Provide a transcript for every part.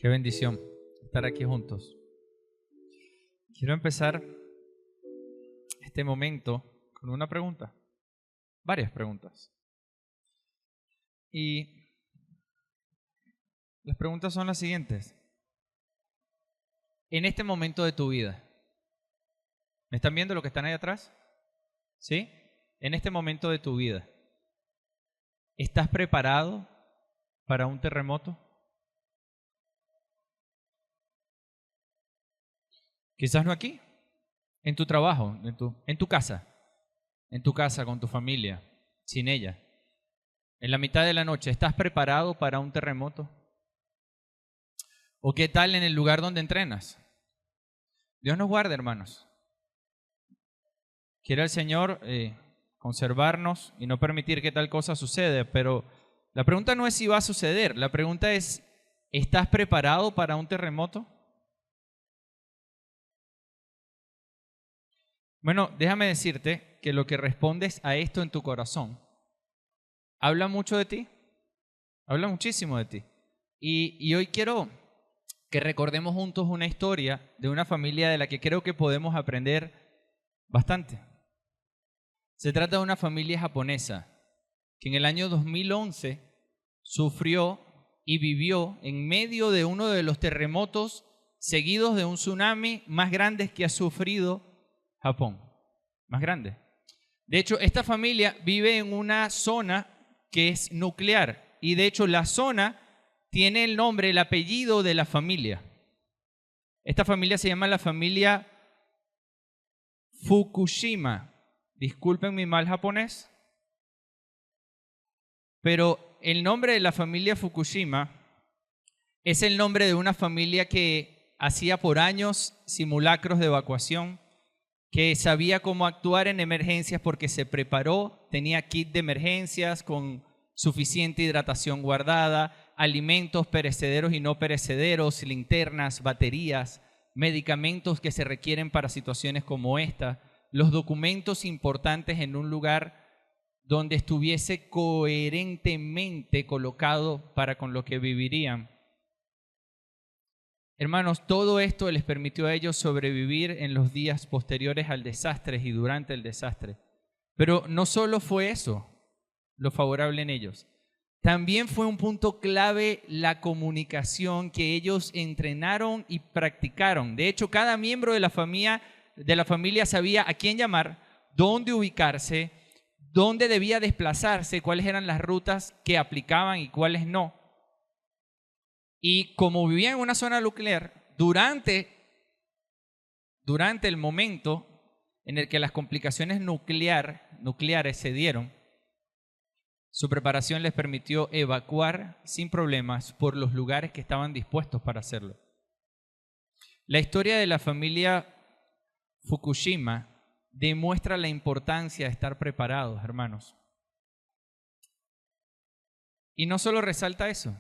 Qué bendición estar aquí juntos. Quiero empezar este momento con una pregunta, varias preguntas. Y las preguntas son las siguientes. En este momento de tu vida, ¿me están viendo lo que están ahí atrás? ¿Sí? En este momento de tu vida, ¿estás preparado para un terremoto? Quizás no aquí, en tu trabajo, en tu casa con tu familia, sin ella. En la mitad de la noche, ¿estás preparado para un terremoto? ¿O qué tal en el lugar donde entrenas? Dios nos guarde, hermanos. Quiere el Señor conservarnos y no permitir que tal cosa suceda, pero la pregunta no es si va a suceder, la pregunta es, ¿estás preparado para un terremoto? Bueno, déjame decirte que lo que respondes a esto en tu corazón habla mucho de ti, habla muchísimo de ti. Y hoy quiero que recordemos juntos una historia de una familia de la que creo que podemos aprender bastante. Se trata de una familia japonesa que en el año 2011 sufrió y vivió en medio de uno de los terremotos seguidos de un tsunami más grandes que ha sufrido Japón. Más grande. De hecho, esta familia vive en una zona que es nuclear y de hecho la zona tiene el nombre, el apellido de la familia. Esta familia se llama la familia Fukushima. Disculpen mi mal japonés, pero el nombre de la familia Fukushima es el nombre de una familia que hacía por años simulacros de evacuación, que sabía cómo actuar en emergencias porque se preparó, tenía kit de emergencias con suficiente hidratación guardada, alimentos perecederos y no perecederos, linternas, baterías, medicamentos que se requieren para situaciones como esta, los documentos importantes en un lugar donde estuviese coherentemente colocado para con lo que vivirían. Hermanos, todo esto les permitió a ellos sobrevivir en los días posteriores al desastre y durante el desastre. Pero no solo fue eso lo favorable en ellos. También fue un punto clave la comunicación que ellos entrenaron y practicaron. De hecho, cada miembro de la familia sabía a quién llamar, dónde ubicarse, dónde debía desplazarse, cuáles eran las rutas que aplicaban y cuáles no. Y como vivían en una zona nuclear, durante el momento en el que las complicaciones nucleares se dieron, su preparación les permitió evacuar sin problemas por los lugares que estaban dispuestos para hacerlo. La historia de la familia Fukushima demuestra la importancia de estar preparados, hermanos. Y no solo resalta eso,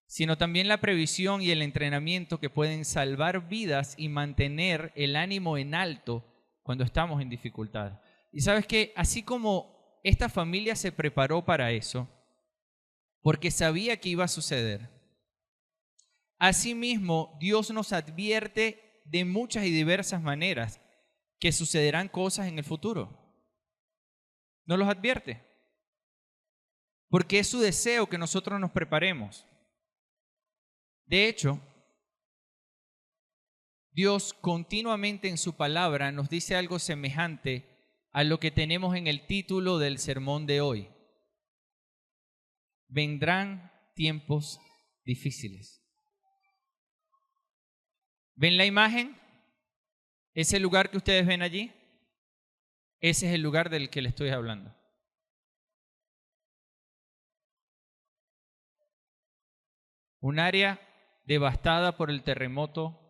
sino también la previsión y el entrenamiento que pueden salvar vidas y mantener el ánimo en alto cuando estamos en dificultad. Y sabes que así como esta familia se preparó para eso, porque sabía que iba a suceder, asimismo Dios nos advierte de muchas y diversas maneras que sucederán cosas en el futuro. Nos los advierte, porque es su deseo que nosotros nos preparemos. De hecho, Dios continuamente en su palabra nos dice algo semejante a lo que tenemos en el título del sermón de hoy. Vendrán tiempos difíciles. ¿Ven la imagen? ¿Ese lugar que ustedes ven allí? Ese es el lugar del que les estoy hablando. Un área devastada por el terremoto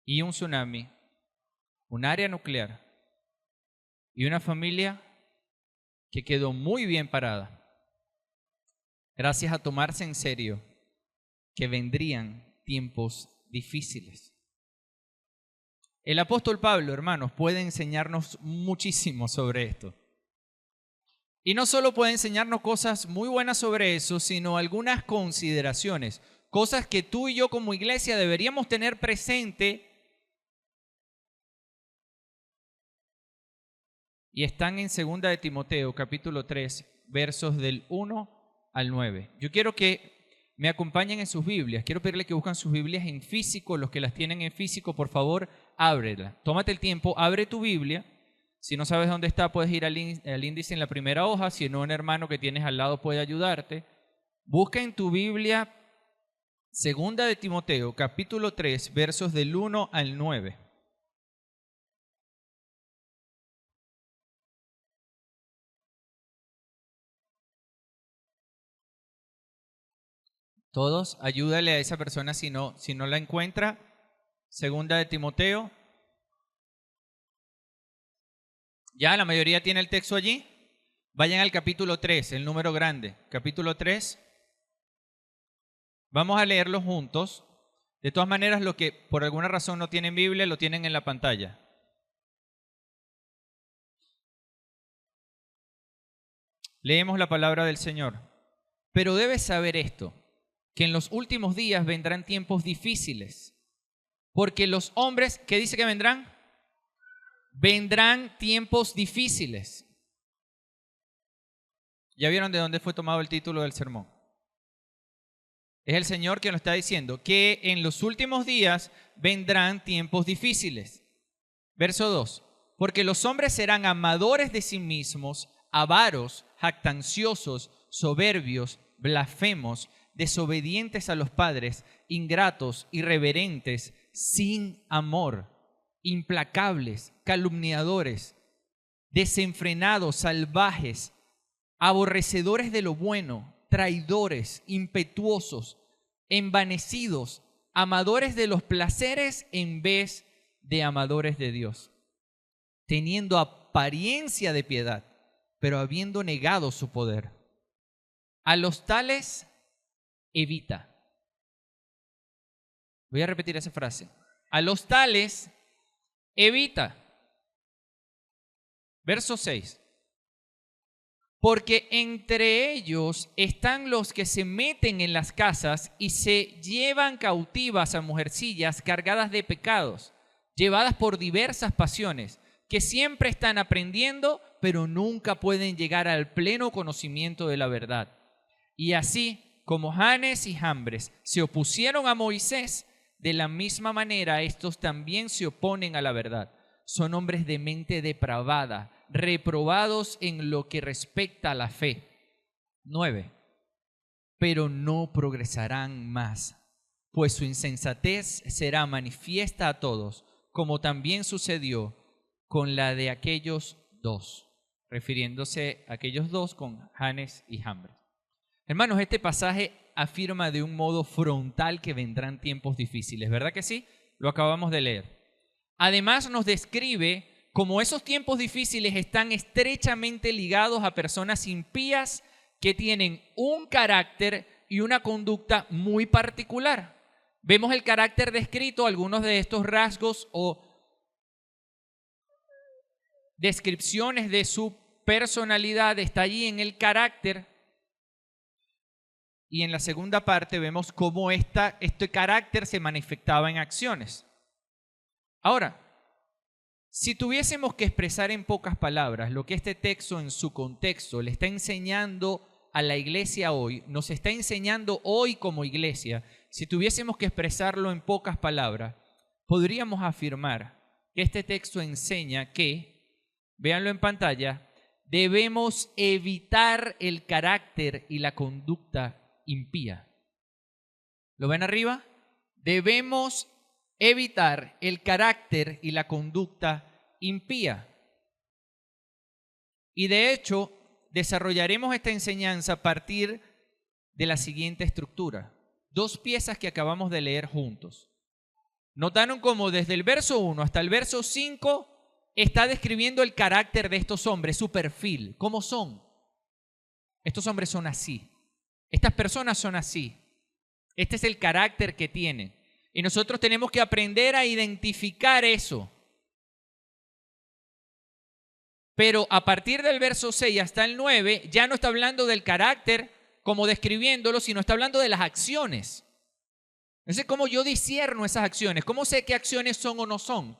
y un tsunami, un área nuclear y una familia que quedó muy bien parada gracias a tomarse en serio que vendrían tiempos difíciles. El apóstol Pablo, hermanos, puede enseñarnos muchísimo sobre esto. Y no solo puede enseñarnos cosas muy buenas sobre eso, sino algunas consideraciones, cosas que tú y yo como iglesia deberíamos tener presente y están en 2 de Timoteo, capítulo 3, versos del 1 al 9. Yo quiero que me acompañen en sus Biblias. Quiero pedirle que busquen sus Biblias en físico. Los que las tienen en físico, por favor, ábrela. Tómate el tiempo, abre tu Biblia. Si no sabes dónde está, puedes ir al índice en la primera hoja. Si no, un hermano que tienes al lado puede ayudarte. Busca en tu Biblia 2 de Timoteo, capítulo 3, versos del 1 al 9. Todos, ayúdale a esa persona si no la encuentra. 2 de Timoteo. Ya, la mayoría tiene el texto allí. Vayan al capítulo 3, el número grande. Capítulo 3. Vamos a leerlo juntos. De todas maneras, los que por alguna razón no tienen Biblia, lo tienen en la pantalla. Leemos la palabra del Señor. Pero debes saber esto, que en los últimos días vendrán tiempos difíciles. Porque los hombres, ¿qué dice que vendrán? Vendrán tiempos difíciles. ¿Ya vieron de dónde fue tomado el título del sermón? Es el Señor quien lo está diciendo, que en los últimos días vendrán tiempos difíciles. Verso 2. Porque los hombres serán amadores de sí mismos, avaros, jactanciosos, soberbios, blasfemos, desobedientes a los padres, ingratos, irreverentes, sin amor, implacables, calumniadores, desenfrenados, salvajes, aborrecedores de lo bueno, traidores, impetuosos, envanecidos, amadores de los placeres en vez de amadores de Dios, teniendo apariencia de piedad, pero habiendo negado su poder. A los tales evita. Voy a repetir esa frase. A los tales evita. Verso 6. Porque entre ellos están los que se meten en las casas y se llevan cautivas a mujercillas cargadas de pecados, llevadas por diversas pasiones, que siempre están aprendiendo, pero nunca pueden llegar al pleno conocimiento de la verdad. Y así como Janes y Jambres se opusieron a Moisés, de la misma manera estos también se oponen a la verdad. Son hombres de mente depravada, reprobados en lo que respecta a la fe. 9. Pero no progresarán más, pues su insensatez será manifiesta a todos, como también sucedió con la de aquellos dos, refiriéndose a aquellos dos con Janes y Jambres. Hermanos, este pasaje afirma de un modo frontal que vendrán tiempos difíciles, ¿verdad que sí? Lo acabamos de leer. Además nos describe cómo esos tiempos difíciles están estrechamente ligados a personas impías que tienen un carácter y una conducta muy particular. Vemos el carácter descrito, algunos de estos rasgos o descripciones de su personalidad está allí en el carácter. Y en la segunda parte vemos cómo este carácter se manifestaba en acciones. Ahora, si tuviésemos que expresar en pocas palabras lo que este texto en su contexto le está enseñando a la iglesia hoy, nos está enseñando hoy como iglesia, si tuviésemos que expresarlo en pocas palabras, podríamos afirmar que este texto enseña que, véanlo en pantalla, debemos evitar el carácter y la conducta impía. ¿Lo ven arriba? Debemos evitar el carácter y la conducta impía. Y de hecho, desarrollaremos esta enseñanza a partir de la siguiente estructura. Dos piezas que acabamos de leer juntos. Notaron cómo desde el verso 1 hasta el verso 5 está describiendo el carácter de estos hombres, su perfil, cómo son. Estos hombres son así. Estas personas son así. Este es el carácter que tienen. Y nosotros tenemos que aprender a identificar eso. Pero a partir del verso 6 hasta el 9, ya no está hablando del carácter como describiéndolo, sino está hablando de las acciones. Entonces, ¿cómo yo discierno esas acciones? ¿Cómo sé qué acciones son o no son?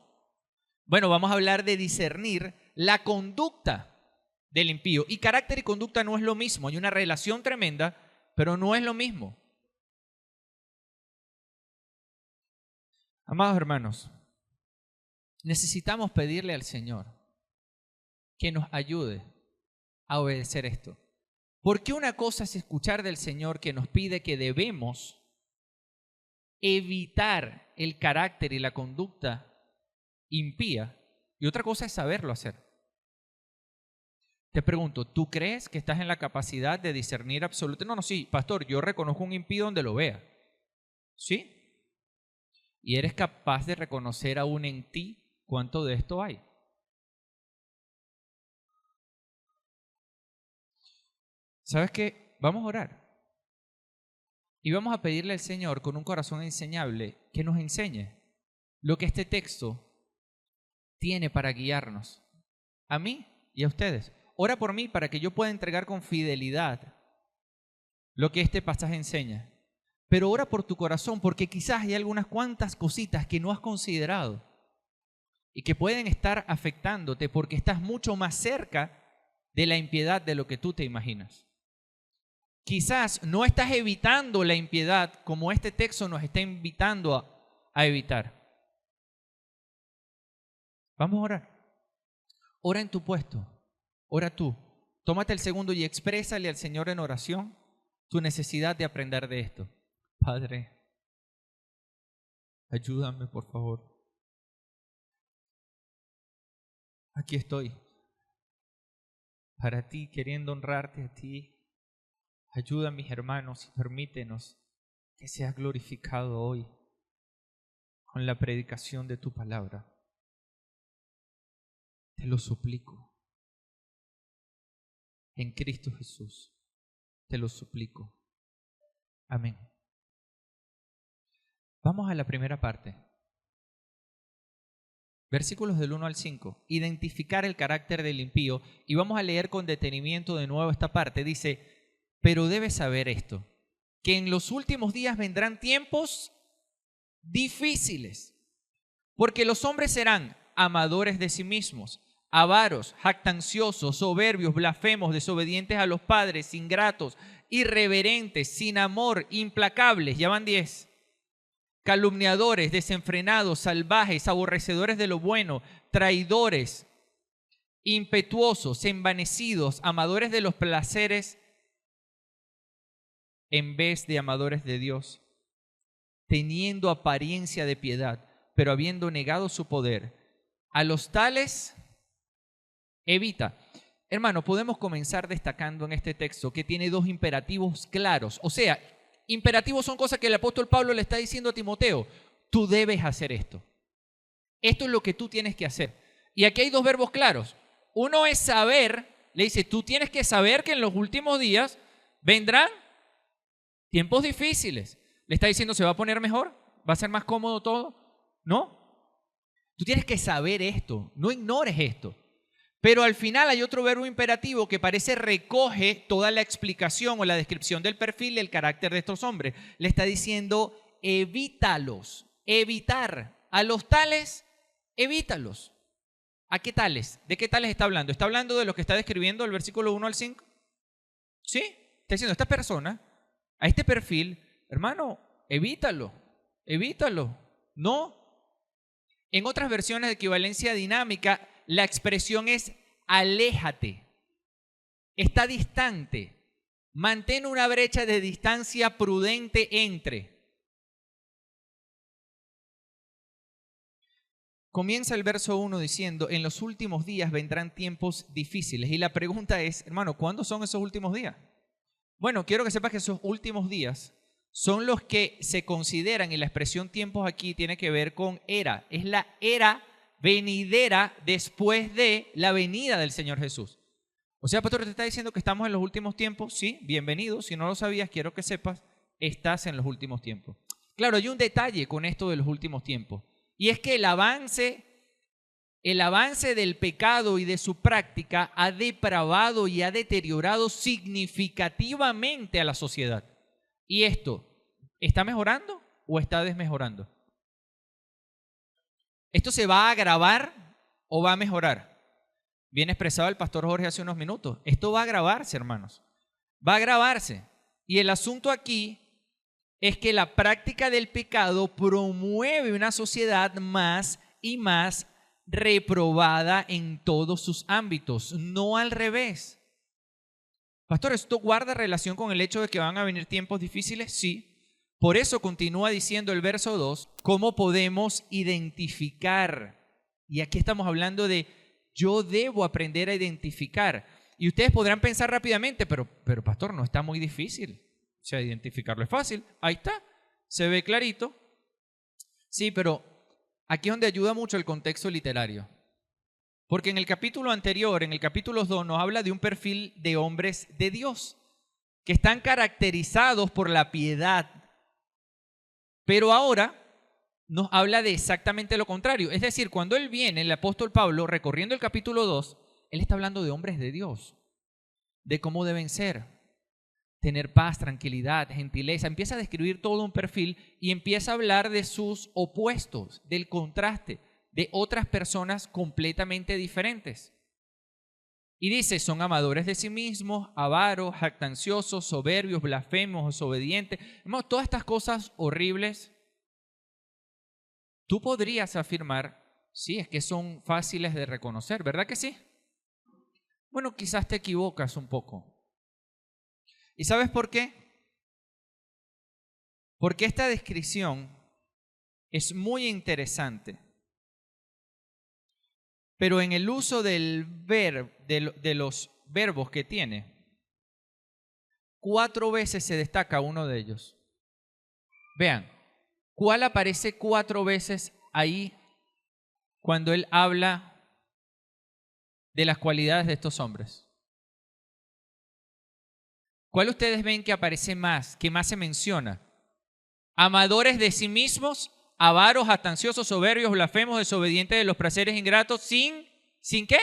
Bueno, vamos a hablar de discernir la conducta del impío. Y carácter y conducta no es lo mismo. Hay una relación tremenda, pero no es lo mismo. Amados hermanos, necesitamos pedirle al Señor que nos ayude a obedecer esto. Porque una cosa es escuchar del Señor que nos pide que debemos evitar el carácter y la conducta impía, y otra cosa es saberlo hacer. Te pregunto, ¿tú crees que estás en la capacidad de discernir absoluto? No, sí, pastor, yo reconozco un impío donde lo vea. ¿Sí? Y eres capaz de reconocer aún en ti cuánto de esto hay. ¿Sabes qué? Vamos a orar. Y vamos a pedirle al Señor con un corazón enseñable que nos enseñe lo que este texto tiene para guiarnos. A mí y a ustedes. Ora por mí para que yo pueda entregar con fidelidad lo que este pasaje enseña. Pero ora por tu corazón porque quizás hay algunas cuantas cositas que no has considerado y que pueden estar afectándote porque estás mucho más cerca de la impiedad de lo que tú te imaginas. Quizás no estás evitando la impiedad como este texto nos está invitando a evitar. Vamos a orar. Ora en tu puesto. Ora tú. Tómate el segundo y exprésale al Señor en oración tu necesidad de aprender de esto. Padre, ayúdame, por favor. Aquí estoy. Para ti, queriendo honrarte a ti. Ayuda a mis hermanos y permítenos que seas glorificado hoy con la predicación de tu palabra. Te lo suplico. En Cristo Jesús. Te lo suplico. Amén. Vamos a la primera parte. Versículos del 1 al 5. Identificar el carácter del impío. Y vamos a leer con detenimiento de nuevo esta parte. Dice, pero debes saber esto, que en los últimos días vendrán tiempos difíciles, porque los hombres serán amadores de sí mismos, avaros, jactanciosos, soberbios, blasfemos, desobedientes a los padres, ingratos, irreverentes, sin amor, implacables, ya van 10, calumniadores, desenfrenados, salvajes, aborrecedores de lo bueno, traidores, impetuosos, envanecidos, amadores de los placeres en vez de amadores de Dios, teniendo apariencia de piedad, pero habiendo negado su poder. A los tales evita. Hermano, podemos comenzar destacando en este texto que tiene dos imperativos claros. O sea, imperativos son cosas que el apóstol Pablo le está diciendo a Timoteo. Tú debes hacer esto. Esto es lo que tú tienes que hacer. Y aquí hay dos verbos claros. Uno es saber. Le dice, tú tienes que saber que en los últimos días vendrán tiempos difíciles. Le está diciendo, ¿se va a poner mejor? ¿Va a ser más cómodo todo? No. Tú tienes que saber esto. No ignores esto. Pero al final hay otro verbo imperativo que parece recoge toda la explicación o la descripción del perfil y el carácter de estos hombres. Le está diciendo, evítalos. Evitar. A los tales, evítalos. ¿A qué tales? ¿De qué tales está hablando? ¿Está hablando de lo que está describiendo el versículo 1 al 5? ¿Sí? Está diciendo, esta persona, a este perfil, hermano, evítalo. Evítalo. No. En otras versiones de equivalencia dinámica, la expresión es aléjate, está distante, mantén una brecha de distancia prudente entre. Comienza el verso 1 diciendo, en los últimos días vendrán tiempos difíciles. Y la pregunta es, hermano, ¿cuándo son esos últimos días? Bueno, quiero que sepas que esos últimos días son los que se consideran, y la expresión tiempos aquí tiene que ver con era, es la era venidera después de la venida del Señor Jesús. O sea, pastor, ¿te está diciendo que estamos en los últimos tiempos? Sí, bienvenido. Si no lo sabías, quiero que sepas, estás en los últimos tiempos. Claro, hay un detalle con esto de los últimos tiempos. Y es que el avance del pecado y de su práctica ha depravado y ha deteriorado significativamente a la sociedad. ¿Y esto está mejorando? o está desmejorando? ¿Esto se va a agravar o va a mejorar? Bien expresado el pastor Jorge hace unos minutos. Esto va a agravarse, hermanos. Va a agravarse. Y el asunto aquí es que la práctica del pecado promueve una sociedad más y más reprobada en todos sus ámbitos, no al revés. Pastor, ¿esto guarda relación con el hecho de que van a venir tiempos difíciles? Sí. Por eso continúa diciendo el verso 2, ¿cómo podemos identificar? Y aquí estamos hablando de yo debo aprender a identificar. Y ustedes podrán pensar rápidamente, pero pastor, no está muy difícil. O sea, identificarlo es fácil. Ahí está, se ve clarito. Sí, pero aquí es donde ayuda mucho el contexto literario. Porque en el capítulo anterior, en el capítulo 2, nos habla de un perfil de hombres de Dios que están caracterizados por la piedad. Pero ahora nos habla de exactamente lo contrario. Es decir, cuando él viene, el apóstol Pablo, recorriendo el capítulo 2, él está hablando de hombres de Dios, de cómo deben ser, tener paz, tranquilidad, gentileza. Empieza a describir todo un perfil y empieza a hablar de sus opuestos, del contraste, de otras personas completamente diferentes. Y dice, son amadores de sí mismos, avaros, jactanciosos, soberbios, blasfemos, desobedientes. Todas estas cosas horribles. Tú podrías afirmar, sí, es que son fáciles de reconocer, ¿verdad que sí? Bueno, quizás te equivocas un poco. ¿Y sabes por qué? Porque esta descripción es muy interesante. Pero en el uso del de los verbos que tiene, 4 veces se destaca uno de ellos. Vean, ¿cuál aparece 4 veces ahí cuando él habla de las cualidades de estos hombres? ¿Cuál ustedes ven que aparece más, que más se menciona? Amadores de sí mismos, avaros, jactanciosos, soberbios, blasfemos, desobedientes de los placeres ingratos, ¿sin qué?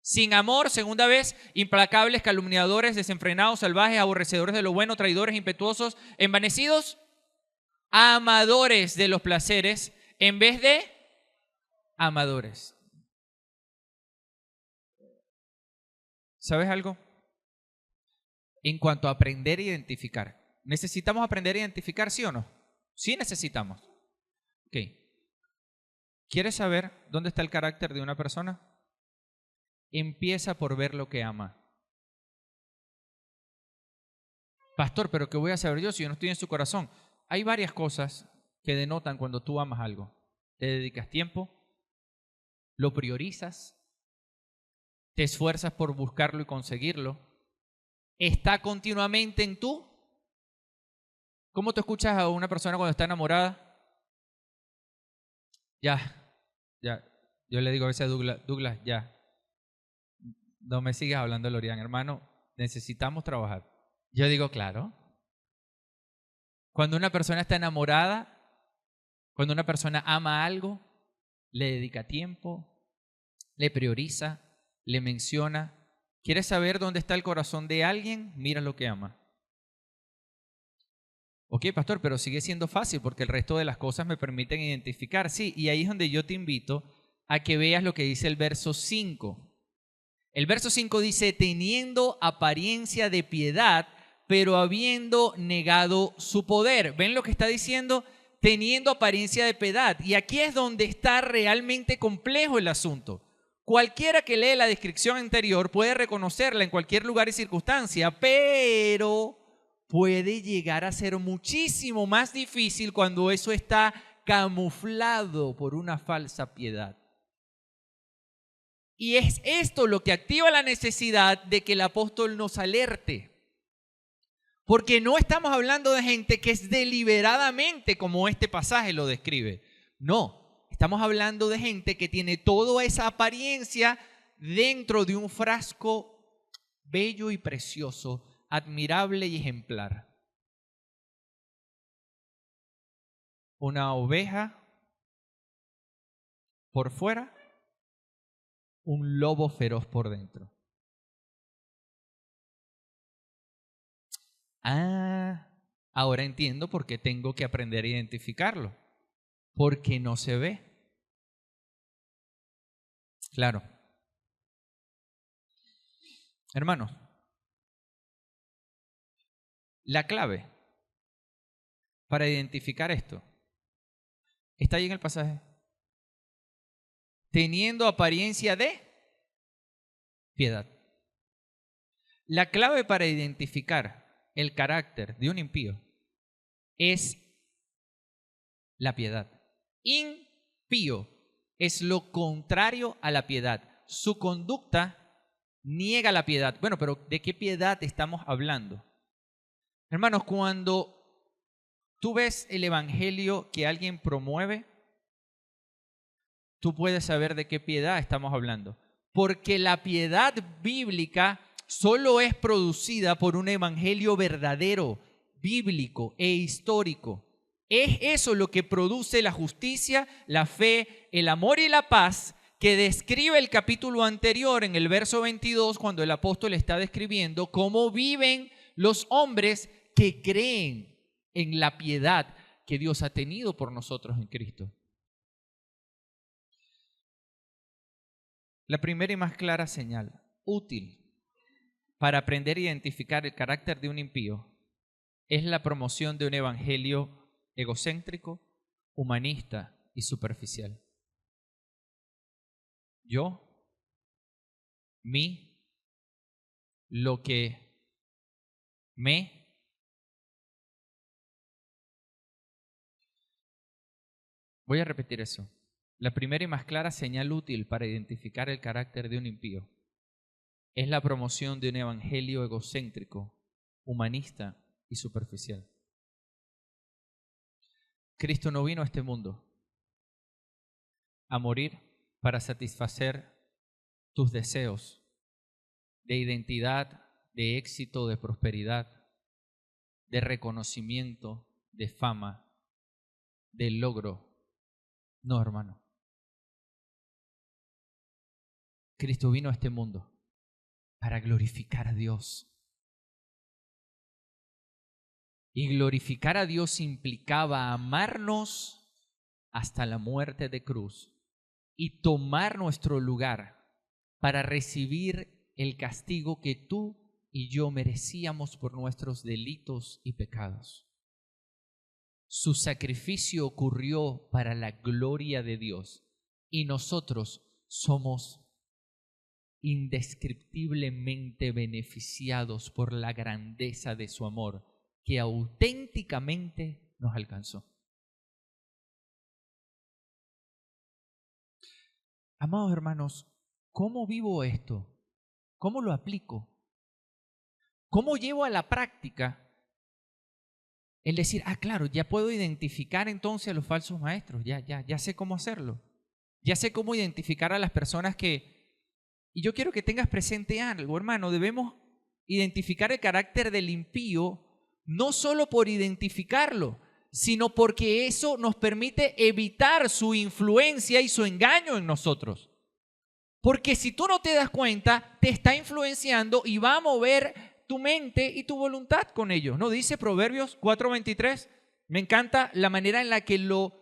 Sin amor, segunda vez, implacables, calumniadores, desenfrenados, salvajes, aborrecedores de lo bueno, traidores, impetuosos, envanecidos, amadores de los placeres en vez de amadores. ¿Sabes algo? En cuanto a aprender a identificar, ¿necesitamos aprender a identificar, sí o no? Sí necesitamos. Ok. ¿Quieres saber dónde está el carácter de una persona? Empieza por ver lo que ama. Pastor, ¿pero qué voy a saber yo si yo no estoy en su corazón? Hay varias cosas que denotan cuando tú amas algo. Te dedicas tiempo, lo priorizas, te esfuerzas por buscarlo y conseguirlo, está continuamente en tú. ¿Cómo tú escuchas a una persona cuando está enamorada? Ya. Yo le digo a veces a Douglas, ya. No me sigas hablando, Lorian, hermano, necesitamos trabajar. Yo digo, claro. Cuando una persona está enamorada, cuando una persona ama algo, le dedica tiempo, le prioriza, le menciona. ¿Quieres saber dónde está el corazón de alguien? Mira lo que ama. Ok, pastor, pero sigue siendo fácil porque el resto de las cosas me permiten identificar. Sí, y ahí es donde yo te invito a que veas lo que dice el verso 5. El verso 5 dice, teniendo apariencia de piedad, pero habiendo negado su poder. ¿Ven lo que está diciendo? Teniendo apariencia de piedad. Y aquí es donde está realmente complejo el asunto. Cualquiera que lee la descripción anterior puede reconocerla en cualquier lugar y circunstancia, pero puede llegar a ser muchísimo más difícil cuando eso está camuflado por una falsa piedad. Y es esto lo que activa la necesidad de que el apóstol nos alerte. Porque no estamos hablando de gente que es deliberadamente como este pasaje lo describe. No, estamos hablando de gente que tiene toda esa apariencia dentro de un frasco bello y precioso, admirable y ejemplar. Una oveja por fuera, un lobo feroz por dentro. Ahora entiendo por qué tengo que aprender a identificarlo. Porque no se ve. Claro. Hermanos, la clave para identificar esto está ahí en el pasaje. Teniendo apariencia de piedad. La clave para identificar el carácter de un impío es la piedad. Impío es lo contrario a la piedad. Su conducta niega la piedad. Bueno, pero ¿de qué piedad estamos hablando? Hermanos, cuando tú ves el evangelio que alguien promueve, tú puedes saber de qué piedad estamos hablando. Porque la piedad bíblica solo es producida por un evangelio verdadero, bíblico e histórico. Es eso lo que produce la justicia, la fe, el amor y la paz que describe el capítulo anterior en el verso 22, cuando el apóstol está describiendo cómo viven los hombres que creen en la piedad que Dios ha tenido por nosotros en Cristo. La primera y más clara señal útil para aprender a identificar el carácter de un impío es la promoción de un evangelio egocéntrico, humanista y superficial. Yo, mí, lo que me. Voy a repetir eso. La primera y más clara señal útil para identificar el carácter de un impío es la promoción de un evangelio egocéntrico, humanista y superficial. Cristo no vino a este mundo a morir para satisfacer tus deseos de identidad, de éxito, de prosperidad, de reconocimiento, de fama, de logro. No, hermano. Cristo vino a este mundo para glorificar a Dios. Y glorificar a Dios implicaba amarnos hasta la muerte de cruz y tomar nuestro lugar para recibir el castigo que tú y yo merecíamos por nuestros delitos y pecados. Su sacrificio ocurrió para la gloria de Dios y nosotros somos indescriptiblemente beneficiados por la grandeza de su amor que auténticamente nos alcanzó. Amados hermanos, ¿cómo vivo esto? ¿Cómo lo aplico? ¿Cómo llevo a la práctica el decir, claro, ya puedo identificar entonces a los falsos maestros, ya sé cómo hacerlo? Ya sé cómo identificar a las personas que... Y yo quiero que tengas presente algo, hermano, debemos identificar el carácter del impío no solo por identificarlo, sino porque eso nos permite evitar su influencia y su engaño en nosotros. Porque si tú no te das cuenta, te está influenciando y va a mover tu mente y tu voluntad con ellos. ¿No dice Proverbios 4:23? Me encanta la manera en la que lo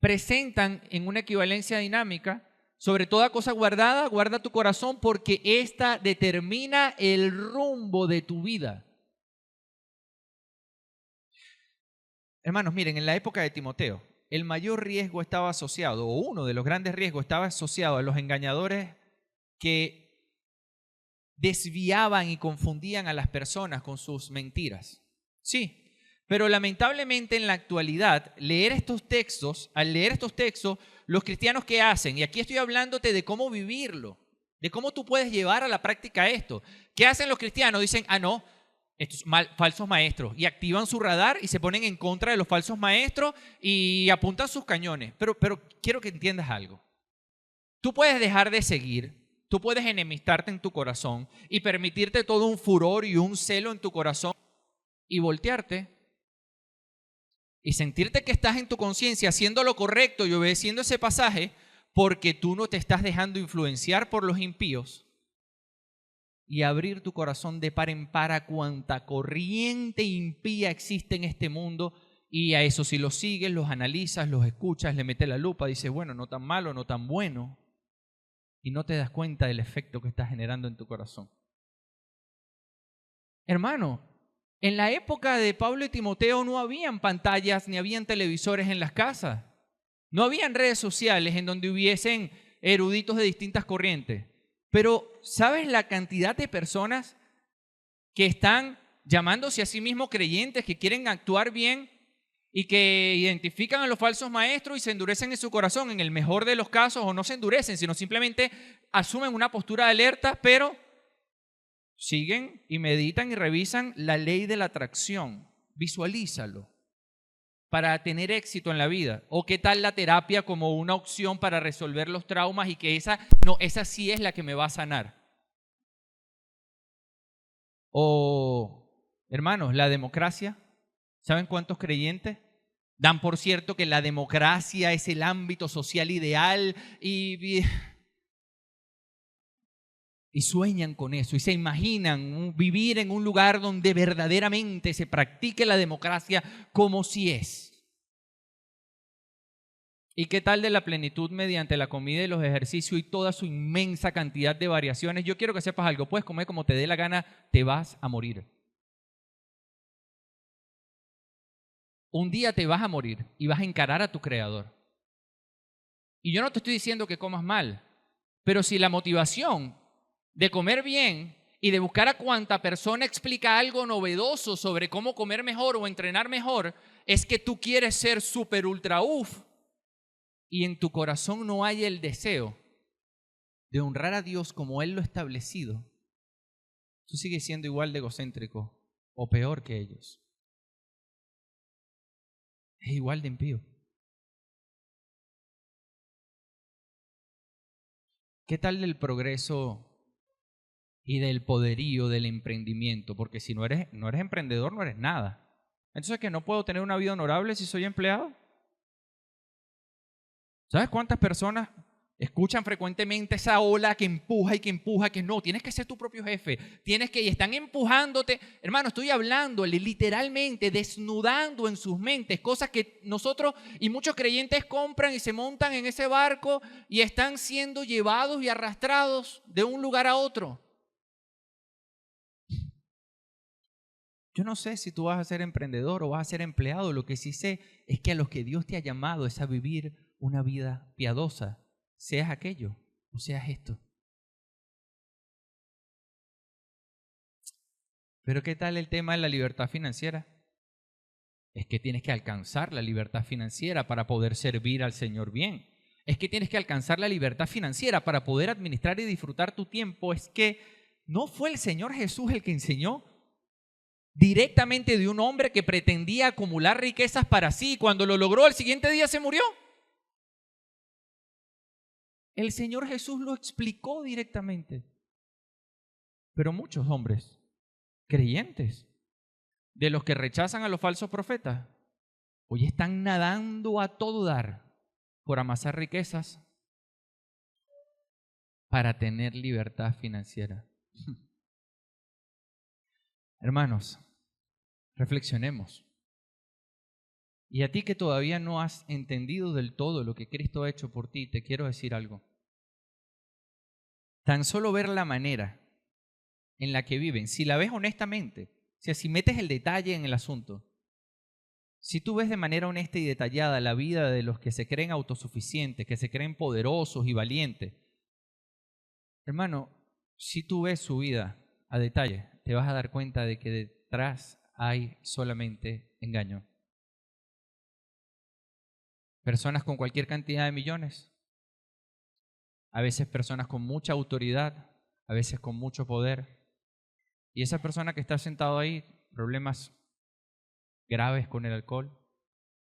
presentan en una equivalencia dinámica. Sobre toda cosa guardada, guarda tu corazón porque ésta determina el rumbo de tu vida. Hermanos, miren, en la época de Timoteo, el mayor riesgo estaba asociado, o uno de los grandes riesgos estaba asociado a los engañadores que desviaban y confundían a las personas con sus mentiras. Sí, pero lamentablemente en la actualidad, al leer estos textos, los cristianos ¿qué hacen? Y aquí estoy hablándote de cómo vivirlo, de cómo tú puedes llevar a la práctica esto. ¿Qué hacen los cristianos? Dicen, no, estos falsos maestros, y activan su radar y se ponen en contra de los falsos maestros y apuntan sus cañones. Pero quiero que entiendas algo. Tú puedes dejar de seguir, tú puedes enemistarte en tu corazón y permitirte todo un furor y un celo en tu corazón y voltearte y sentirte que estás en tu conciencia haciendo lo correcto y obedeciendo ese pasaje porque tú no te estás dejando influenciar por los impíos. y abrir tu corazón de par en par a cuanta corriente impía existe en este mundo. Y a eso, si los sigues, los analizas, los escuchas, le metes la lupa, dices, bueno, no tan malo, no tan bueno, y no te das cuenta del efecto que está generando en tu corazón. Hermano, en la época de Pablo y Timoteo no habían pantallas ni habían televisores en las casas. No habían redes sociales en donde hubiesen eruditos de distintas corrientes. Pero, ¿sabes la cantidad de personas que están llamándose a sí mismos creyentes, que quieren actuar bien y que identifican a los falsos maestros y se endurecen en su corazón? En el mejor de los casos, o no se endurecen, sino simplemente asumen una postura de alerta, pero siguen y meditan y revisan la ley de la atracción. Visualízalo para tener éxito en la vida. ¿O qué tal la terapia como una opción para resolver los traumas y que esa sí es la que me va a sanar? O, hermanos, la democracia. ¿Saben cuántos creyentes dan por cierto que la democracia es el ámbito social ideal y sueñan con eso y se imaginan vivir en un lugar donde verdaderamente se practique la democracia como si es? ¿Y qué tal de la plenitud mediante la comida y los ejercicios y toda su inmensa cantidad de variaciones? Yo quiero que sepas algo, puedes comer como te dé la gana, te vas a morir. Un día te vas a morir y vas a encarar a tu Creador. Y yo no te estoy diciendo que comas mal, pero si la motivación de comer bien y de buscar a cuanta persona explica algo novedoso sobre cómo comer mejor o entrenar mejor, es que tú quieres ser súper ultra y en tu corazón no hay el deseo de honrar a Dios como Él lo ha establecido, tú sigues siendo igual de egocéntrico o peor que ellos. Es igual de impío. ¿Qué tal del progreso y del poderío del emprendimiento? Porque si no eres emprendedor, no eres nada. Entonces, ¿que no puedo tener una vida honorable si soy empleado? ¿Sabes cuántas personas escuchan frecuentemente esa ola que empuja, que no, tienes que ser tu propio jefe, y están empujándote? Hermano, estoy hablándole literalmente, desnudando en sus mentes cosas que nosotros y muchos creyentes compran y se montan en ese barco y están siendo llevados y arrastrados de un lugar a otro. Yo no sé si tú vas a ser emprendedor o vas a ser empleado. Lo que sí sé es que a los que Dios te ha llamado es a vivir una vida piadosa, seas aquello o seas esto. Pero ¿qué tal el tema de la libertad financiera? Es que tienes que alcanzar la libertad financiera para poder servir al Señor bien. Es que tienes que alcanzar la libertad financiera para poder administrar y disfrutar tu tiempo. Es que no fue el Señor Jesús el que enseñó directamente de un hombre que pretendía acumular riquezas para sí y cuando lo logró el siguiente día se murió. El Señor Jesús lo explicó directamente. Pero muchos hombres creyentes, de los que rechazan a los falsos profetas, hoy están nadando a todo dar por amasar riquezas para tener libertad financiera. Hermanos, reflexionemos. Y a ti que todavía no has entendido del todo lo que Cristo ha hecho por ti, te quiero decir algo. Tan solo ver la manera en la que viven, si la ves honestamente, si metes el detalle en el asunto, si tú ves de manera honesta y detallada la vida de los que se creen autosuficientes, que se creen poderosos y valientes, hermano, si tú ves su vida a detalle, te vas a dar cuenta de que detrás hay solamente engaño. Personas con cualquier cantidad de millones, a veces personas con mucha autoridad, a veces con mucho poder. Y esa persona que está sentado ahí, problemas graves con el alcohol,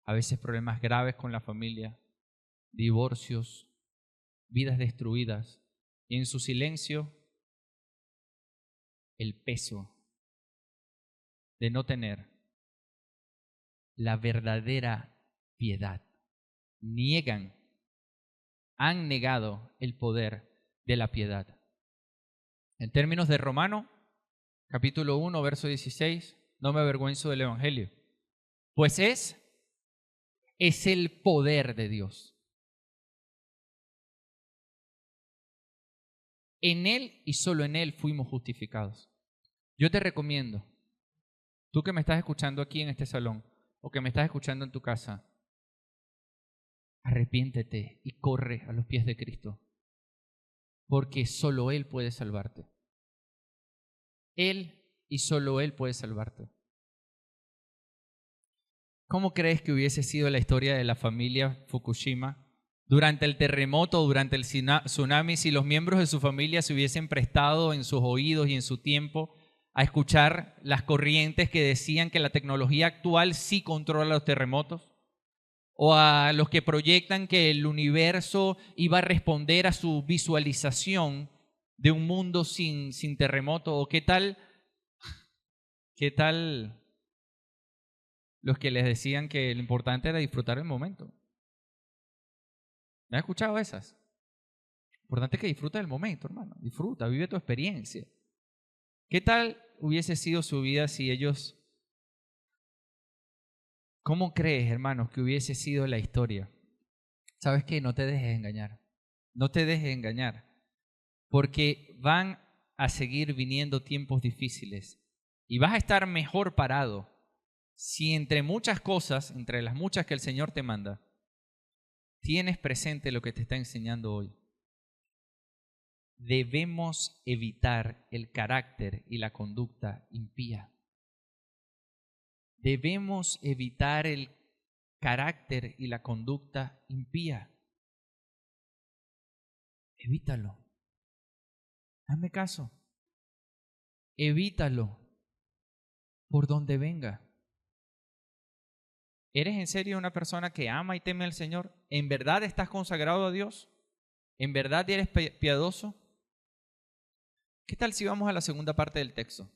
a veces problemas graves con la familia, divorcios, vidas destruidas. Y en su silencio, el peso de no tener la verdadera piedad. Han negado el poder de la piedad. En términos de Romano, capítulo 1, verso 16, no me avergüenzo del Evangelio, pues es el poder de Dios. En Él y solo en Él fuimos justificados. Yo te recomiendo, tú que me estás escuchando aquí en este salón o que me estás escuchando en tu casa, arrepiéntete y corre a los pies de Cristo, porque solo Él puede salvarte. Él y solo Él puede salvarte. ¿Cómo crees que hubiese sido la historia de la familia Fukushima durante el terremoto, durante el tsunami, si los miembros de su familia se hubiesen prestado en sus oídos y en su tiempo a escuchar las corrientes que decían que la tecnología actual sí controla los terremotos? ¿O a los que proyectan que el universo iba a responder a su visualización de un mundo sin terremoto? ¿O qué tal los que les decían que lo importante era disfrutar el momento? ¿Me has escuchado esas? Lo importante es que disfrutes del momento, hermano. Disfruta, vive tu experiencia. ¿Qué tal hubiese sido su vida si ellos... ¿Cómo crees, hermanos, que hubiese sido la historia? ¿Sabes qué? No te dejes engañar. No te dejes engañar. Porque van a seguir viniendo tiempos difíciles y vas a estar mejor parado si entre muchas cosas, entre las muchas que el Señor te manda, tienes presente lo que te está enseñando hoy. Debemos evitar el carácter y la conducta impía. Debemos evitar el carácter y la conducta impía. Evítalo. Hazme caso. Evítalo por donde venga. ¿Eres en serio una persona que ama y teme al Señor? ¿En verdad estás consagrado a Dios? ¿En verdad eres piadoso? ¿Qué tal si vamos a la segunda parte del texto?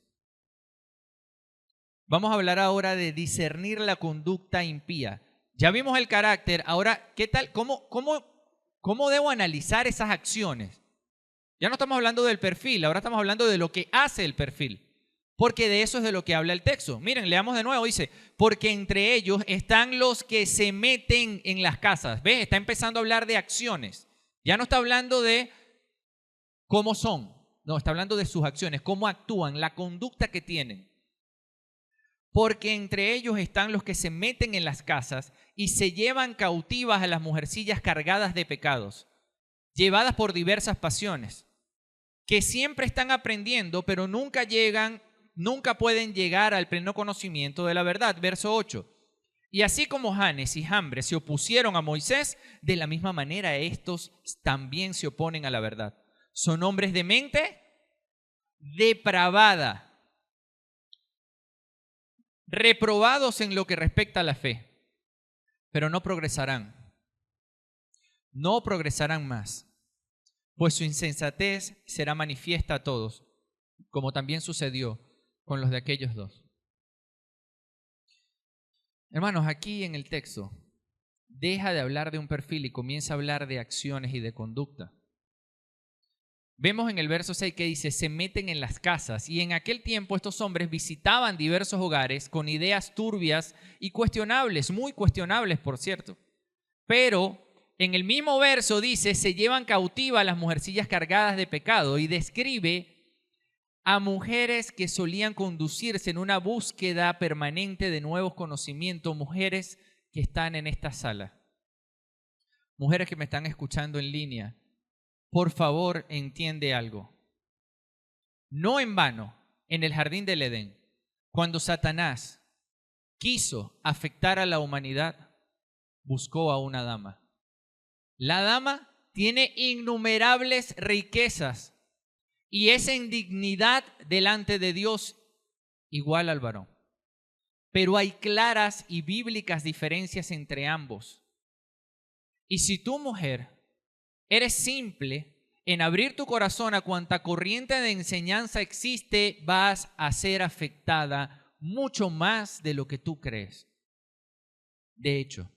Vamos a hablar ahora de discernir la conducta impía. Ya vimos el carácter, ahora, ¿qué tal? ¿Cómo debo analizar esas acciones? Ya no estamos hablando del perfil, ahora estamos hablando de lo que hace el perfil. Porque de eso es de lo que habla el texto. Miren, leamos de nuevo, dice, porque entre ellos están los que se meten en las casas. ¿Ves? Está empezando a hablar de acciones. Ya no está hablando de cómo son, no, está hablando de sus acciones, cómo actúan, la conducta que tienen. Porque entre ellos están los que se meten en las casas y se llevan cautivas a las mujercillas cargadas de pecados, llevadas por diversas pasiones, que siempre están aprendiendo, pero nunca pueden llegar al pleno conocimiento de la verdad. Verso 8. Y así como Janes y Jambres se opusieron a Moisés, de la misma manera estos también se oponen a la verdad. Son hombres de mente depravada, reprobados en lo que respecta a la fe, pero no progresarán más, pues su insensatez será manifiesta a todos, como también sucedió con los de aquellos dos. Hermanos, aquí en el texto deja de hablar de un perfil y comienza a hablar de acciones y de conducta. Vemos en el verso 6 que dice, se meten en las casas, y en aquel tiempo estos hombres visitaban diversos hogares con ideas turbias y cuestionables, muy cuestionables por cierto. Pero en el mismo verso dice, se llevan cautivas las mujercillas cargadas de pecado, y describe a mujeres que solían conducirse en una búsqueda permanente de nuevos conocimientos, mujeres que están en esta sala, mujeres que me están escuchando en línea. Por favor, entiende algo. No en vano, en el jardín del Edén, cuando Satanás quiso afectar a la humanidad, buscó a una dama. La dama tiene innumerables riquezas y es en dignidad delante de Dios igual al varón. Pero hay claras y bíblicas diferencias entre ambos. Y si tu mujer eres simple en abrir tu corazón a cuanta corriente de enseñanza existe, vas a ser afectada mucho más de lo que tú crees. De hecho,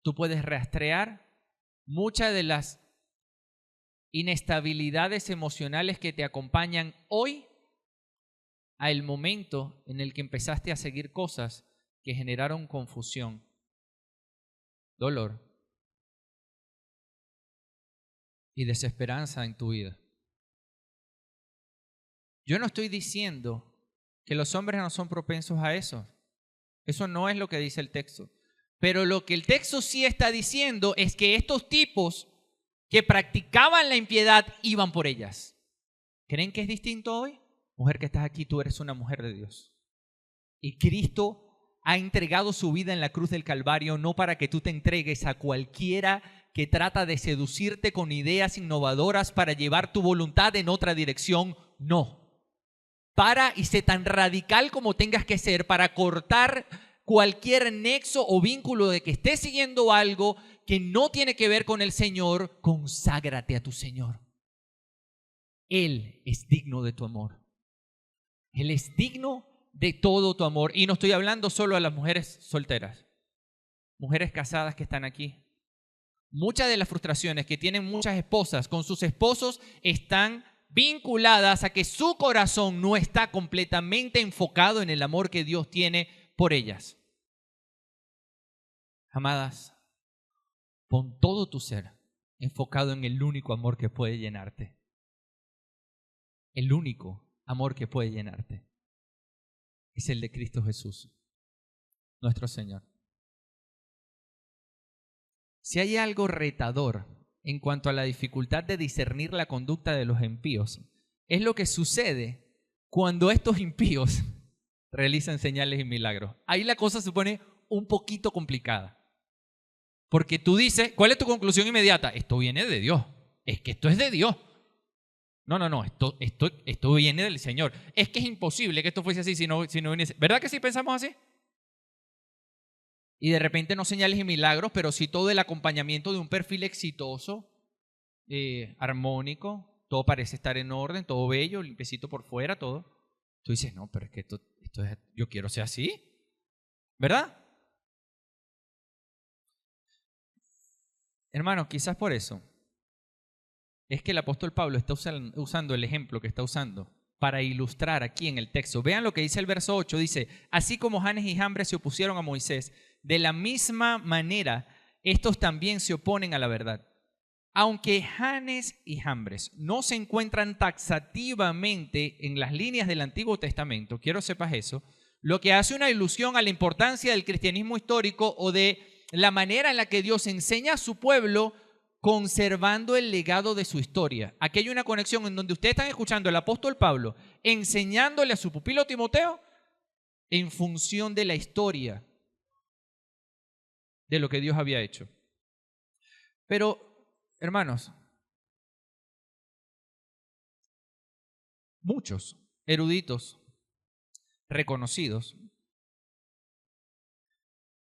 tú puedes rastrear muchas de las inestabilidades emocionales que te acompañan hoy al momento en el que empezaste a seguir cosas que generaron confusión, dolor y desesperanza en tu vida. Yo no estoy diciendo que los hombres no son propensos a eso. Eso no es lo que dice el texto. Pero lo que el texto sí está diciendo es que estos tipos que practicaban la impiedad iban por ellas. ¿Creen que es distinto hoy? Mujer que estás aquí, tú eres una mujer de Dios. Y Cristo ha entregado su vida en la cruz del Calvario no para que tú te entregues a cualquiera que trata de seducirte con ideas innovadoras para llevar tu voluntad en otra dirección. No. Para y sé tan radical como tengas que ser para cortar cualquier nexo o vínculo de que estés siguiendo algo que no tiene que ver con el Señor. Conságrate a tu Señor. Él es digno de tu amor. Él es digno de todo tu amor. Y no estoy hablando solo a las mujeres solteras, mujeres casadas que están aquí. Muchas de las frustraciones que tienen muchas esposas con sus esposos están vinculadas a que su corazón no está completamente enfocado en el amor que Dios tiene por ellas. Amadas, pon todo tu ser enfocado en el único amor que puede llenarte. El único amor que puede llenarte es el de Cristo Jesús, nuestro Señor. Si hay algo retador en cuanto a la dificultad de discernir la conducta de los impíos, es lo que sucede cuando estos impíos realizan señales y milagros. Ahí la cosa se pone un poquito complicada. Porque tú dices, ¿cuál es tu conclusión inmediata? Esto viene de Dios. Es que esto es de Dios. No, esto viene del Señor. Es que es imposible que esto fuese así si no viniese. ¿Verdad que sí pensamos así? Y de repente no señales y milagros, pero sí todo el acompañamiento de un perfil exitoso, armónico, todo parece estar en orden, todo bello, limpiecito por fuera, todo. Tú dices, no, pero es que esto es, yo quiero ser así, ¿verdad? Hermano, quizás por eso es que el apóstol Pablo está usando el ejemplo que está usando para ilustrar aquí en el texto. Vean lo que dice el verso 8, dice, así como Janes y Jambres se opusieron a Moisés, de la misma manera estos también se oponen a la verdad. Aunque Janes y Jambres no se encuentran taxativamente en las líneas del Antiguo Testamento, quiero sepas eso, lo que hace una ilusión a la importancia del cristianismo histórico o de la manera en la que Dios enseña a su pueblo conservando el legado de su historia. Aquí hay una conexión en donde ustedes están escuchando al apóstol Pablo enseñándole a su pupilo Timoteo en función de la historia de lo que Dios había hecho. Pero, hermanos, muchos eruditos reconocidos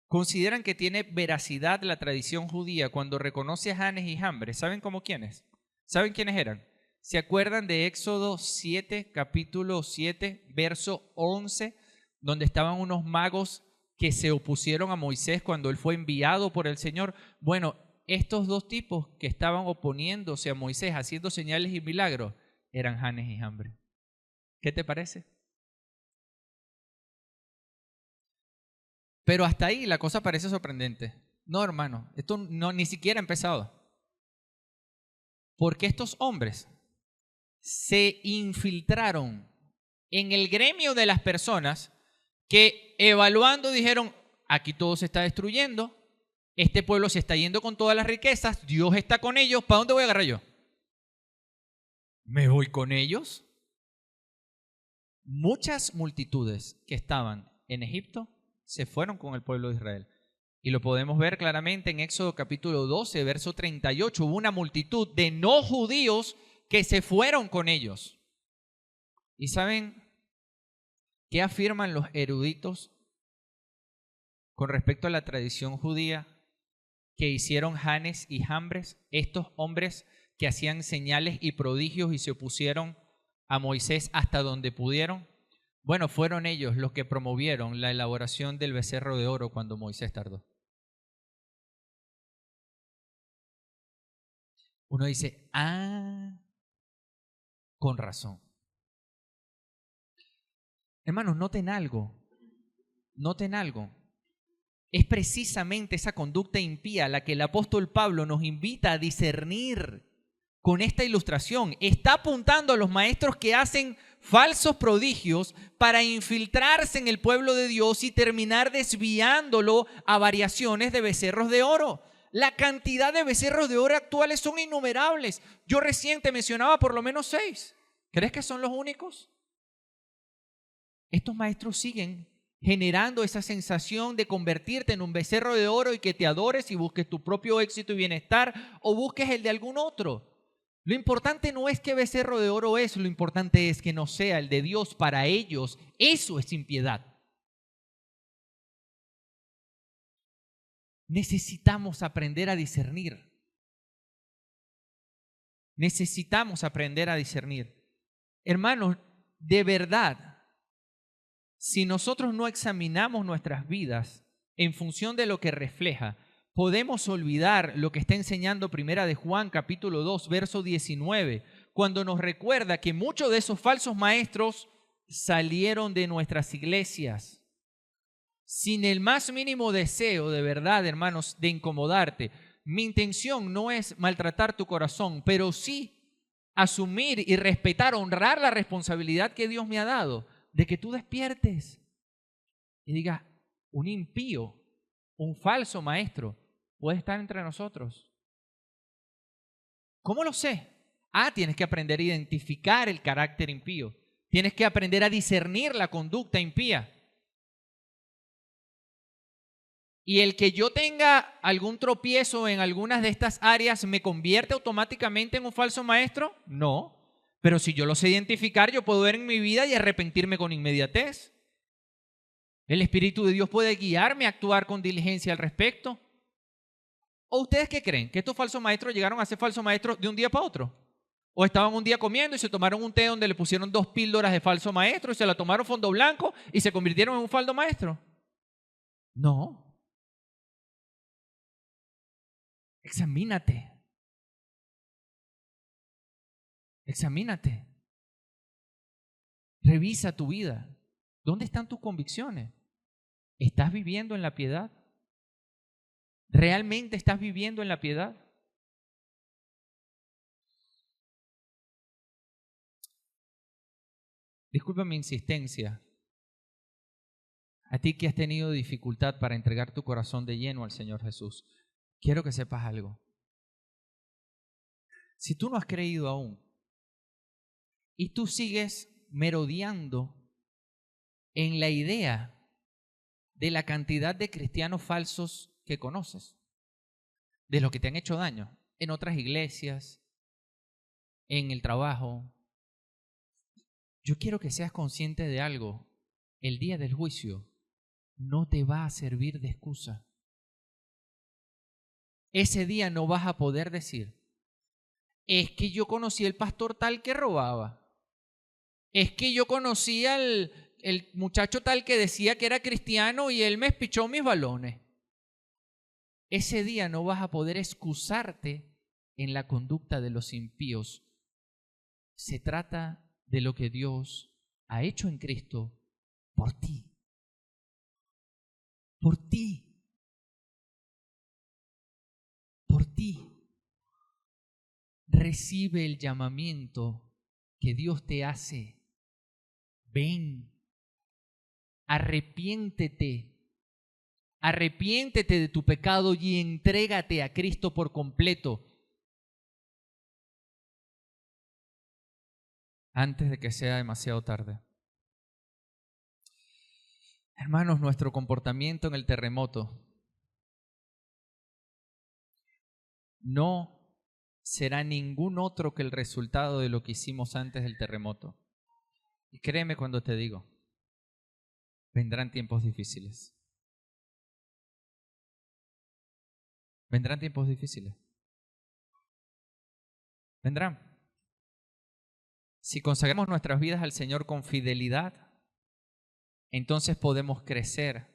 consideran que tiene veracidad la tradición judía cuando reconoce a Janes y Jambres. ¿Saben cómo quiénes? ¿Saben quiénes eran? ¿Se acuerdan de Éxodo 7, capítulo 7, verso 11, donde estaban unos magos que se opusieron a Moisés cuando él fue enviado por el Señor? Bueno, estos dos tipos que estaban oponiéndose a Moisés, haciendo señales y milagros, eran Janes y Jambres. ¿Qué te parece? Pero hasta ahí la cosa parece sorprendente. No, hermano, esto no, ni siquiera ha empezado. Porque estos hombres se infiltraron en el gremio de las personas que evaluando dijeron, aquí todo se está destruyendo, este pueblo se está yendo con todas las riquezas, Dios está con ellos, ¿para dónde voy a agarrar yo? ¿Me voy con ellos? Muchas multitudes que estaban en Egipto se fueron con el pueblo de Israel. Y lo podemos ver claramente en Éxodo capítulo 12, verso 38. Hubo una multitud de no judíos que se fueron con ellos. ¿Y saben qué afirman los eruditos con respecto a la tradición judía que hicieron Janes y Jambres? Estos hombres que hacían señales y prodigios y se opusieron a Moisés hasta donde pudieron. Bueno, fueron ellos los que promovieron la elaboración del becerro de oro cuando Moisés tardó. uno dice, con razón. Hermanos, noten algo. Es precisamente esa conducta impía la que el apóstol Pablo nos invita a discernir con esta ilustración. Está apuntando a los maestros que hacen falsos prodigios para infiltrarse en el pueblo de Dios y terminar desviándolo a variaciones de becerros de oro. La cantidad de becerros de oro actuales son innumerables. Yo recién te mencionaba por lo menos 6. ¿Crees que son los únicos? Estos maestros siguen generando esa sensación de convertirte en un becerro de oro y que te adores y busques tu propio éxito y bienestar o busques el de algún otro. Lo importante no es qué becerro de oro es, lo importante es que no sea el de Dios para ellos. Eso es impiedad. Necesitamos aprender a discernir. Hermanos, de verdad, si nosotros no examinamos nuestras vidas en función de lo que refleja, podemos olvidar lo que está enseñando Primera de Juan, capítulo 2, verso 19, cuando nos recuerda que muchos de esos falsos maestros salieron de nuestras iglesias sin el más mínimo deseo, de verdad, hermanos, de incomodarte. Mi intención no es maltratar tu corazón, pero sí asumir y respetar, honrar la responsabilidad que Dios me ha dado de que tú despiertes y digas, un impío, un falso maestro puede estar entre nosotros. ¿Cómo lo sé? Tienes que aprender a identificar el carácter impío. Tienes que aprender a discernir la conducta impía. Y el que yo tenga algún tropiezo en algunas de estas áreas, ¿me convierte automáticamente en un falso maestro? No. Pero si yo lo sé identificar, yo puedo ver en mi vida y arrepentirme con inmediatez. El Espíritu de Dios puede guiarme a actuar con diligencia al respecto. ¿O ustedes qué creen? ¿Que estos falsos maestros llegaron a ser falsos maestros de un día para otro? ¿O estaban un día comiendo y se tomaron un té donde le pusieron 2 píldoras de falso maestro y se la tomaron fondo blanco y se convirtieron en un falso maestro? No. Examínate. Revisa tu vida. ¿Dónde están tus convicciones? ¿Estás viviendo en la piedad? ¿Realmente estás viviendo en la piedad? Disculpa mi insistencia. A ti que has tenido dificultad para entregar tu corazón de lleno al Señor Jesús, quiero que sepas algo. Si tú no has creído aún y tú sigues merodeando en la idea de la cantidad de cristianos falsos que conoces, de los que te han hecho daño en otras iglesias, en el trabajo, yo quiero que seas consciente de algo. El día del juicio no te va a servir de excusa. Ese día no vas a poder decir, es que yo conocí al pastor tal que robaba. Es que yo conocí al muchacho tal que decía que era cristiano y él me espichó mis balones. Ese día no vas a poder excusarte en la conducta de los impíos. Se trata de lo que Dios ha hecho en Cristo por ti. Por ti. Por ti. Recibe el llamamiento que Dios te hace. Ven, arrepiéntete de tu pecado y entrégate a Cristo por completo antes de que sea demasiado tarde. Hermanos, nuestro comportamiento en el terremoto no será ningún otro que el resultado de lo que hicimos antes del terremoto. Y créeme cuando te digo, vendrán tiempos difíciles. Vendrán tiempos difíciles. Vendrán. Si consagramos nuestras vidas al Señor con fidelidad, entonces podemos crecer,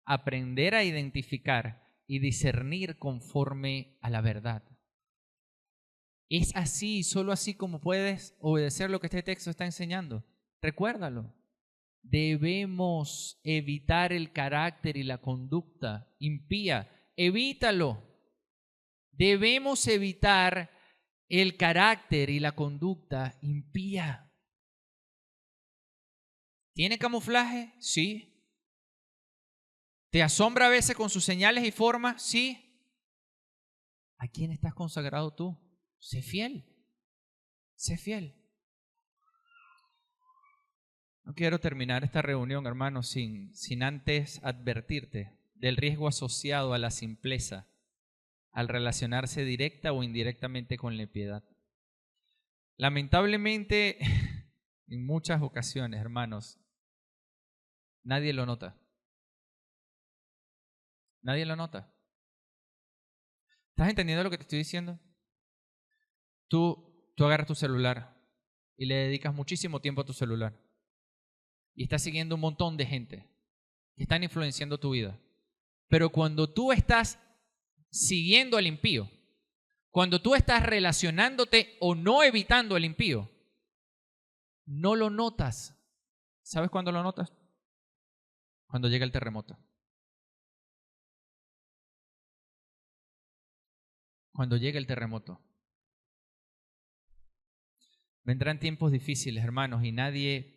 aprender a identificar y discernir conforme a la verdad. Es así, solo así como puedes obedecer lo que este texto está enseñando. Recuérdalo. Debemos evitar el carácter y la conducta impía. Evítalo. Debemos evitar el carácter y la conducta impía. ¿Tiene camuflaje? Sí. ¿Te asombra a veces con sus señales y formas? Sí. ¿A quién estás consagrado tú? Sé fiel. Sé fiel. No quiero terminar esta reunión, hermano, sin antes advertirte del riesgo asociado a la simpleza al relacionarse directa o indirectamente con la impiedad. Lamentablemente, en muchas ocasiones, hermanos, nadie lo nota. Nadie lo nota. ¿Estás entendiendo lo que te estoy diciendo? Tú agarras tu celular y le dedicas muchísimo tiempo a tu celular. Y estás siguiendo un montón de gente que están influenciando tu vida. Pero cuando tú estás siguiendo al impío, cuando tú estás relacionándote o no evitando al impío, no lo notas. ¿Sabes cuándo lo notas? Cuando llega el terremoto. Cuando llega el terremoto. Vendrán tiempos difíciles, hermanos, y nadie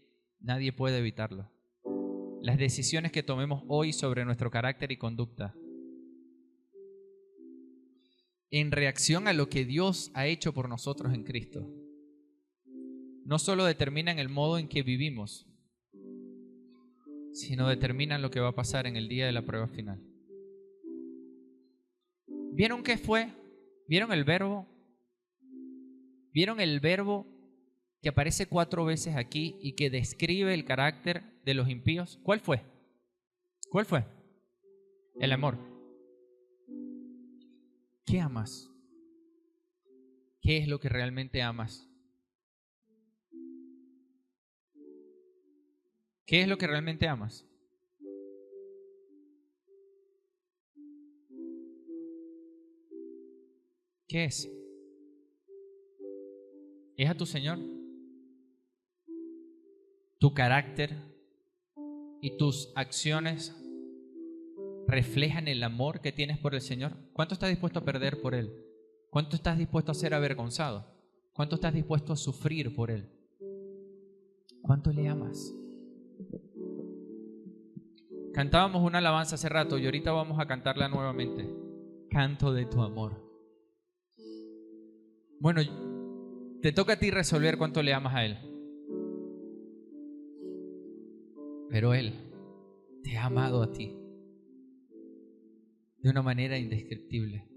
puede evitarlo. Las decisiones que tomemos hoy sobre nuestro carácter y conducta, en reacción a lo que Dios ha hecho por nosotros en Cristo, no solo determinan el modo en que vivimos, sino determinan lo que va a pasar en el día de la prueba final. ¿Vieron qué fue? ¿Vieron el verbo? ¿Vieron el verbo que aparece 4 veces aquí y que describe el carácter de los impíos? ¿Cuál fue? ¿Cuál fue? El amor. ¿Qué amas? ¿Qué es lo que realmente amas? ¿Qué es lo que realmente amas? ¿Qué es? ¿Es a tu Señor? ¿Tu carácter y tus acciones reflejan el amor que tienes por el Señor? ¿Cuánto estás dispuesto a perder por Él? ¿Cuánto estás dispuesto a ser avergonzado? ¿Cuánto estás dispuesto a sufrir por Él? ¿Cuánto le amas? Cantábamos una alabanza hace rato y ahorita vamos a cantarla nuevamente. Canto de tu amor. Bueno, te toca a ti resolver cuánto le amas a Él. Pero Él te ha amado a ti de una manera indescriptible.